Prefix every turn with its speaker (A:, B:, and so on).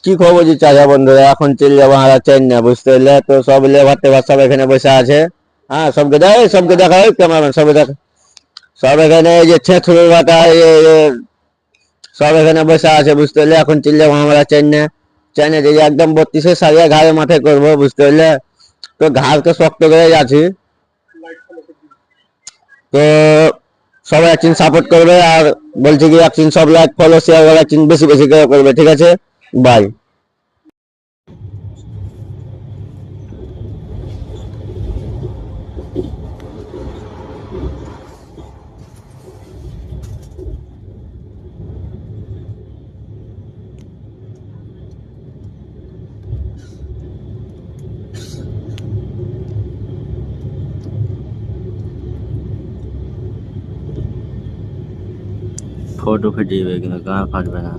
A: কি খবর যে চাচা বন্ধুরা, এখন চলে যাবো আমরা চেন্নাই, বুঝতে পারলে তো। সব লেবার টেবার সব এখানে বসে আছে। হ্যাঁ, সবকে দেখা হয়, ক্যামেরাম্যান সবে দেখা। সব এখানে এই যে ছেঁচুড়ের বাটা সব এখানে বসে আছে, বুঝতে পারলে। এখন চলে যাবো আমরা চেন্নাই। চেন্নাই যে একদম 32 সারিয়া ঘাড়ে মাথায় করবো, বুঝতে পারলে। তো ঘাড় তো শক্ত করে আছি। তো সবাই একদিন সাপোর্ট করবে, আর বলছি কি একদিন সব লাইক ফলো শেয়ার করে একদিন বেশি বেশি করে করবে, ঠিক আছে? বাই। ফটো ফেটে যাবে কিন্তু গাঁ ফাটবে না।